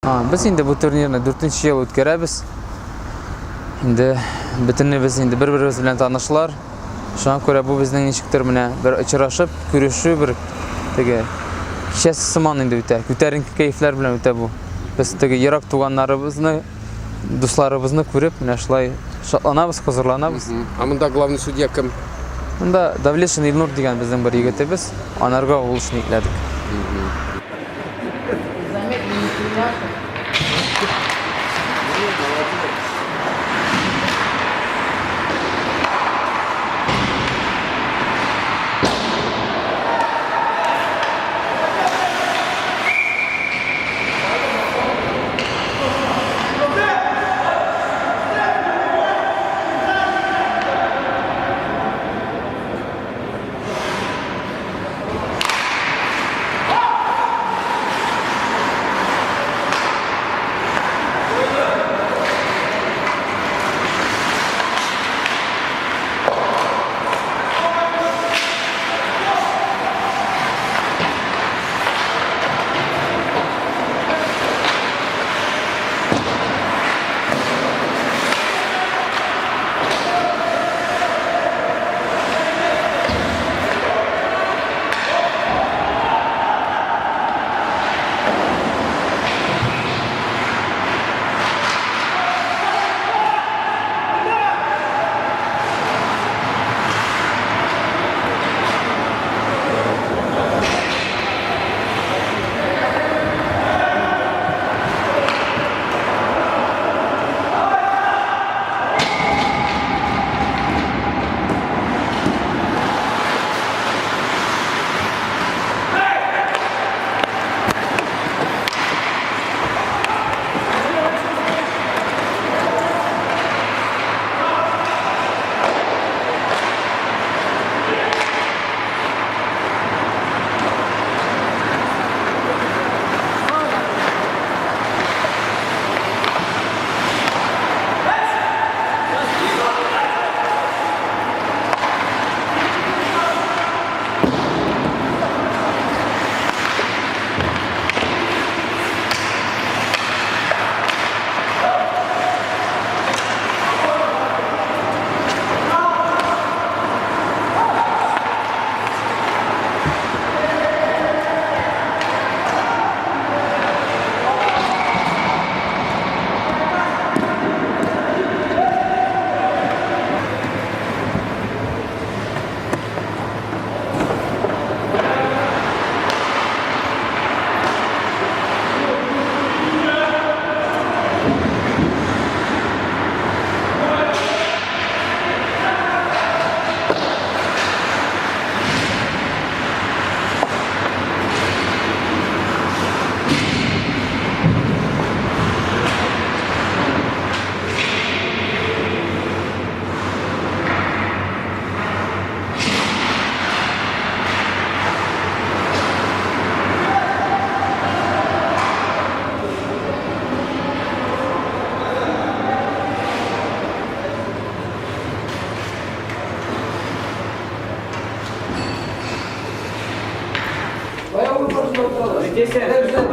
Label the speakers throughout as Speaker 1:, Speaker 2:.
Speaker 1: Biz endi bu turnirni 4-yil o'tkazamiz. Endi bitinimiz endi bir-birimiz bilan tanishlar. Shunga ko'ra bu bizning nechikdir mana bir uchrashib, ko'rishib bir tege kechasi simon endi o'ta, ko'tarinki kayflar bilan o'ta bu. Biz tege yiroq tuganlarimizni, do'stlarimizni ko'rib, mana shulay shodlanamiz, huzurlanamiz.
Speaker 2: Bunda главный судья kim?
Speaker 1: Bunda Davleshin Ilnur degan bizning bir yigitimiz, onarga bo'lishni ikladik.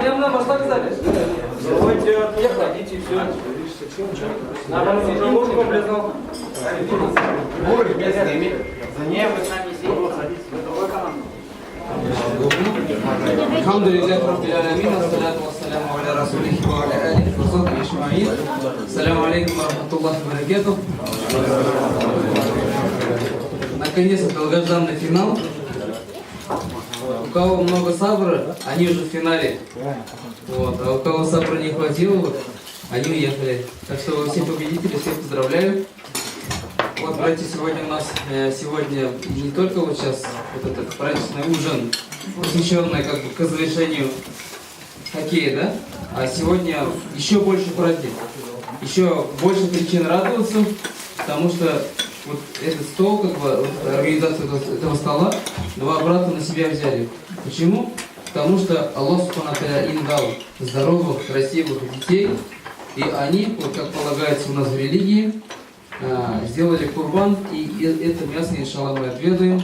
Speaker 3: Прямо başla kızlar. Ходите, все. Надо уже ложку признал. За ней вы сами сидите. الحمد لله رب العالمين والصلاة والسلام على رسوله وعلى آله وصحبه أجمعين. السلام عليكم ورحمة الله وبركاته. Наконец-то долгожданный финал. У кого много сабра, они уже в финале. Вот. А у кого сабра не хватило, вот, они уехали. Так что все победители, всех поздравляю. Вот, братья, сегодня у нас сегодня не только вот сейчас вот этот праздничный ужин, посвященный как бы к завершению хоккея, да? А сегодня еще больше праздник, еще больше причин радоваться, потому что вот этот стол, как бы, вот, организацию этого стола, два брата на себя взяли. Почему? Потому что Аллах Субхану ва Тааля им дал здоровых, красивых детей, и они, вот как полагается у нас в религии, сделали курбан, и это мясо, иншаллах, мы отведаем.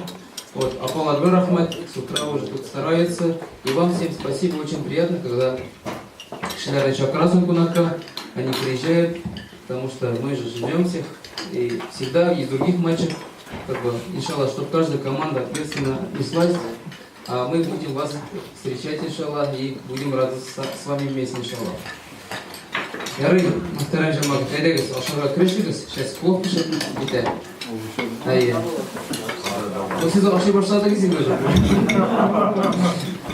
Speaker 3: Вот. А Паладбер Ахмад с утра уже тут старается. И вам всем спасибо, очень приятно, когда кішілерді шақырасың қонаққа, они приезжают, потому что мы же ждем всех, и всегда и других матчах, как бы, иншаллах, чтобы каждая команда ответственно неслась, а мы будем вас встречать, иншаллах, и будем радоваться с вами вместе, иншаллах. Ярый, Мухтарам Жамал, кайдагыз, ашарға кірішігіз, сейчас клоп пишет, бите. Айя. Сіз аши башладыңыз енді уже.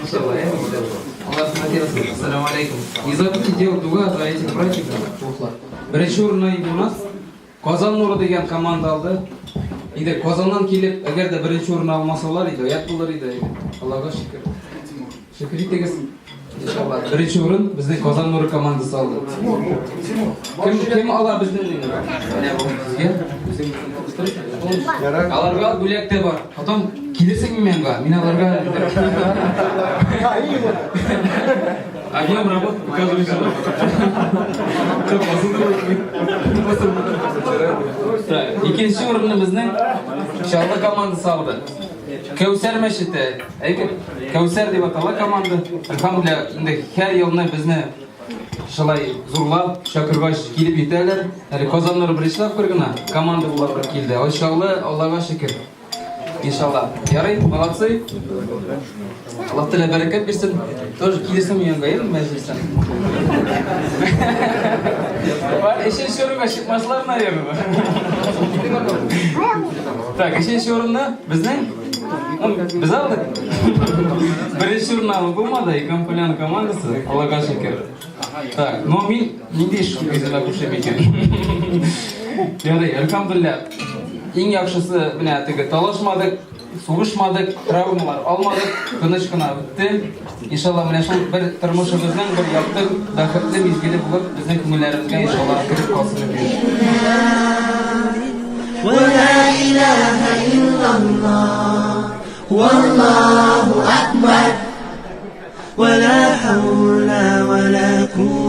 Speaker 3: Иншаллах, я бите. Аллах смотрелся. Ассаламу алейкум. Не забудьте делать дуга за этих братьев. Бірінші орынна енді у нас Қазан Нұры деген команда алды. Енді Қазаннан келіп, егер де бірінші орын алмасалар еді, ұят болар еді. Аллаға шүкір. Шүкір етегіз. Иншаллах. Бірінші орын біздің Қазан Нұры командасы алды. Кім ала біздің? Аларға бөлек те бар. Потом келесің менға, мен аларға... Объем работы показывает. Екінші орынны біздің Шалды командасы алды. Кәусәр мәшіті. Кәусәр деп атала команда. Алхамдулилля, енді әр еліне бізді шалай зурлап, шақырғаш келіп етәлер. Әлі Қазаннар біріншілап көргіна команда бұлар келді. Иншалла, Аллаға шүкір. Иншалла. Ярай, молодцы. Аллах Тәала бәрекет берсін. Тоже келесің үйенге елім мәжілістен. Үшінші орынға шықмашылар, наверное. Так, үшінші орынна біздің біз алдық. Бірінші орын алып болмады, Икамполян командасы. Аллаға шүкір. Так, но мен нендей шүкізіна көшем екен. Ярай, алхамдулилля. Ең яқшысы, міне, талашмадық, соғышмадық, травмалар алмадық, тыныш қана өтті. Иншалла, міне шыл бір тұрмышымыздың бір яқтық, бақытты мезгілі болып, біздің көңілдерімізге иншалла кіріп қалсын өтеді.
Speaker 4: ولا إله إلا الله والله أكبر ولا حول ولا قوة